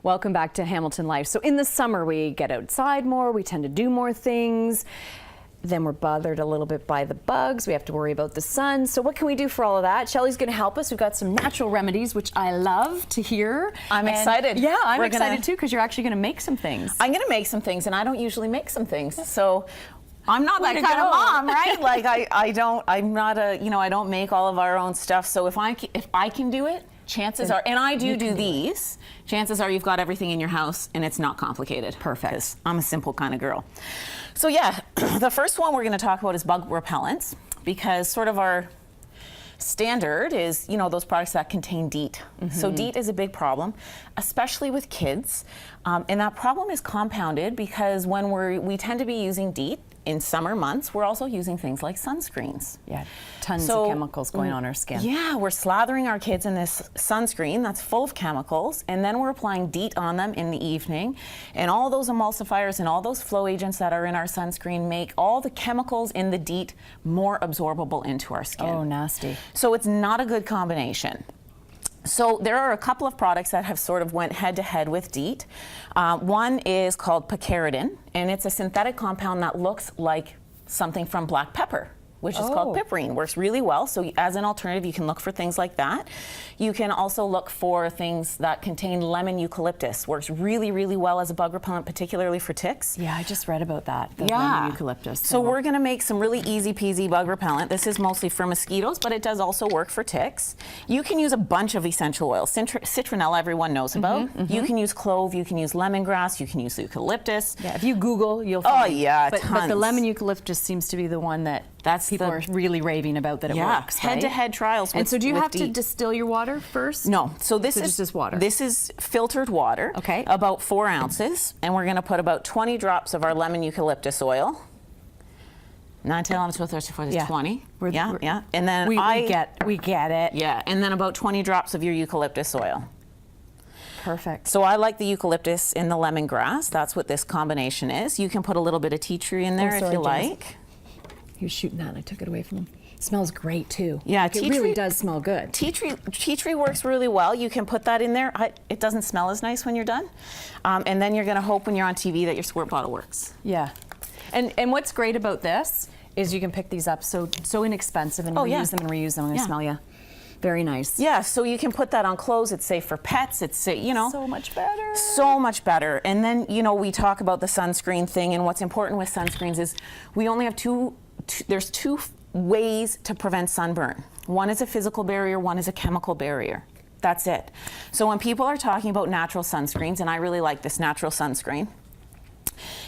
Welcome back to Hamilton Life. So in the summer, we get outside more, we tend to do more things. Then we're bothered a little bit by the bugs. We have to worry about the sun. So what can we do for all of that? Shelly's going to help us. We've got some natural remedies, which I love to hear. I'm excited. Yeah, I'm excited too, because you're actually going to make some things. I'm going to make some things, and I don't usually make some things. So I'm not that kind of mom, right? Like I'm not a, I don't make all of our own stuff. So if I can do it, chances are, and I do these, chances are you've got everything in your house and it's not complicated. Perfect. 'Cause I'm a simple kind of girl. So yeah, the first one we're going to talk about is bug repellents, because sort of our standard is, those products that contain DEET. So DEET is a big problem, especially with kids. And that problem is compounded because when we tend to be using DEET in summer months, we're also using things like sunscreens. Yeah, tons of chemicals going on our skin. Yeah, we're slathering our kids in this sunscreen that's full of chemicals, and then we're applying DEET on them in the evening. And all those emulsifiers and all those flow agents that are in our sunscreen make all the chemicals in the DEET more absorbable into our skin. Oh, nasty. So it's not a good combination. So there are a couple of products that have sort of went head-to-head with DEET. One is called picaridin, and it's a synthetic compound that looks like something from black pepper, which is called piperine. Works really well. So as an alternative, you can look for things like that. You can also look for things that contain lemon eucalyptus. Works really, really well as a bug repellent, particularly for ticks. Yeah, I just read about that, the lemon eucalyptus. So we're going to make some really easy peasy bug repellent. This is mostly for mosquitoes, but it does also work for ticks. You can use a bunch of essential oils. Citronella, everyone knows about. You can use clove, you can use lemongrass, you can use eucalyptus. Yeah, if you Google, you'll find. Oh yeah, but tons. the lemon eucalyptus seems to be the one that people are really raving about, that it works. Head-to-head trials. And so do you have to DEET. distill your water first? No. So this is is just water. This is filtered water. Okay. About 4 ounces, and we're going to put about 20 drops of our lemon eucalyptus oil. 9, 10, 11, 12, 13, 14, 20. Yeah. And then we get it. Yeah. And then about 20 drops of your eucalyptus oil. Perfect. So I like the eucalyptus and the lemongrass. That's what this combination is. You can put a little bit of tea tree in there if you like. He was shooting that and I took it away from him. It smells great too. Yeah, it really does smell good. Tea tree works really well. You can put that in there. It doesn't smell as nice when you're done. And then you're going to hope when you're on TV that your squirt bottle works. Yeah. And what's great about this is you can pick these up so inexpensive and reuse them and reuse them. I'm going to smell you. Very nice. Yeah, so you can put that on clothes. It's safe for pets. It's safe, So much better. So much better. And then, we talk about the sunscreen thing, and what's important with sunscreens is we only have there's two ways to prevent sunburn. One is a physical barrier, one is a chemical barrier. That's it. So when people are talking about natural sunscreens, and I really like this natural sunscreen,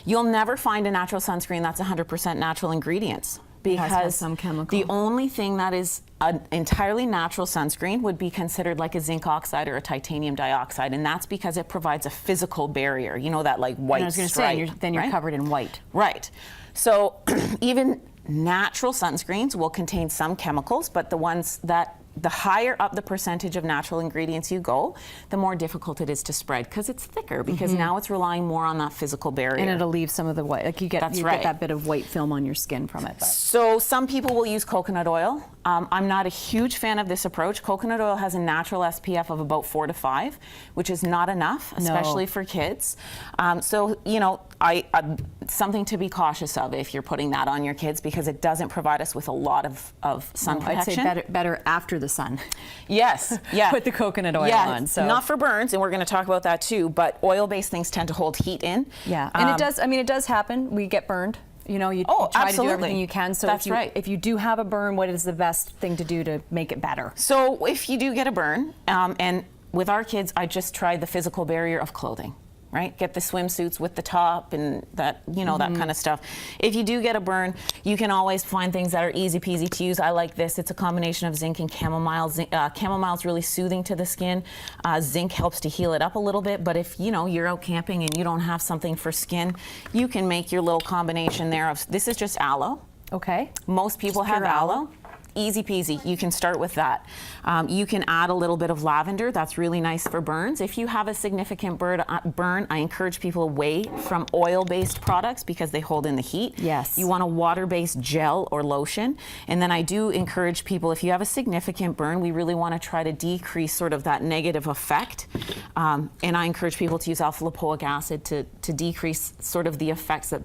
you'll never find a natural sunscreen that's 100% natural ingredients, because some chemical. The only thing that is an entirely natural sunscreen would be considered like a zinc oxide or a titanium dioxide, and that's because it provides a physical barrier. That like white and I was going to say, then you're covered in white. Right. So even natural sunscreens will contain some chemicals, but the higher up the percentage of natural ingredients you go, the more difficult it is to spread, because it's thicker, because now it's relying more on that physical barrier. And it'll leave some of the white, like you get that bit of white film on your skin from it. So some people will use coconut oil. I'm not a huge fan of this approach. Coconut oil has a natural SPF of about 4 to 5, which is not enough, especially for kids. Something to be cautious of if you're putting that on your kids, because it doesn't provide us with a lot of sun protection. I'd say better after the sun. Yes, yeah. Put the coconut oil on. So not for burns, and we're going to talk about that too, but oil-based things tend to hold heat in. Yeah, and it does happen. We get burned. You try to do everything you can. So if you do have a burn, what is the best thing to do to make it better? So if you do get a burn, and with our kids, I just tried the physical barrier of clothing. Right? Get the swimsuits with the top and that, that kind of stuff. If you do get a burn, you can always find things that are easy peasy to use. I like this. It's a combination of zinc and chamomile. Chamomile is really soothing to the skin. Zinc helps to heal it up a little bit, but if, you're out camping and you don't have something for skin, you can make your little combination there of, this is just aloe. Okay. Most people have aloe. easy peasy. You can start with that. You can add a little bit of lavender. That's really nice for burns. If you have a significant burn, I encourage people away from oil-based products because they hold in the heat. Yes. You want a water-based gel or lotion. And then I do encourage people, if you have a significant burn, we really want to try to decrease sort of that negative effect. And I encourage people to use alpha-lipoic acid to decrease sort of the effects that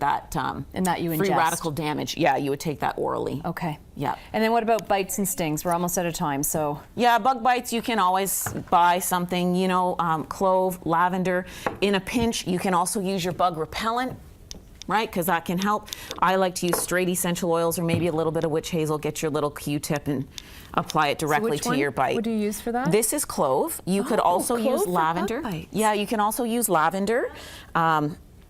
And that you free ingest. radical damage. Yeah, you would take that orally. Okay. Yeah. And then what about bites and stings? We're almost out of time, so. Yeah, bug bites, you can always buy something, you know, clove, lavender. In a pinch, you can also use your bug repellent, right? Because that can help. I like to use straight essential oils or maybe a little bit of witch hazel. Get your little Q-tip and apply it directly which to one your bite. would you use for that? This is clove. You could also clove use for bug lavender. bites. Yeah, you can also use lavender.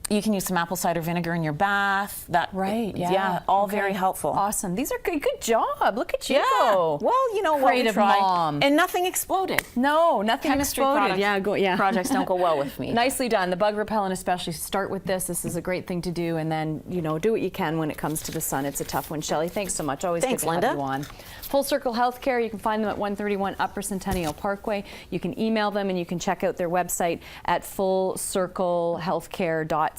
You can use some apple cider vinegar in your bath. That, Right, yeah. Yeah, all Okay. very helpful. Awesome. These are good. Good job. Look at you Yeah. go. Well, you know what, we Creative tried. mom. And nothing exploded. No, nothing Chemistry exploded. projects don't go well with me. Nicely done. The bug repellent especially, start with this. This is a great thing to do, and then, you know, do what you can when it comes to the sun. It's a tough one. Shelly, thanks so much. Always Thanks, good to Linda. have you on. Full Circle Healthcare, you can find them at 131 Upper Centennial Parkway. You can email them and you can check out their website at fullcirclehealthcare.ca.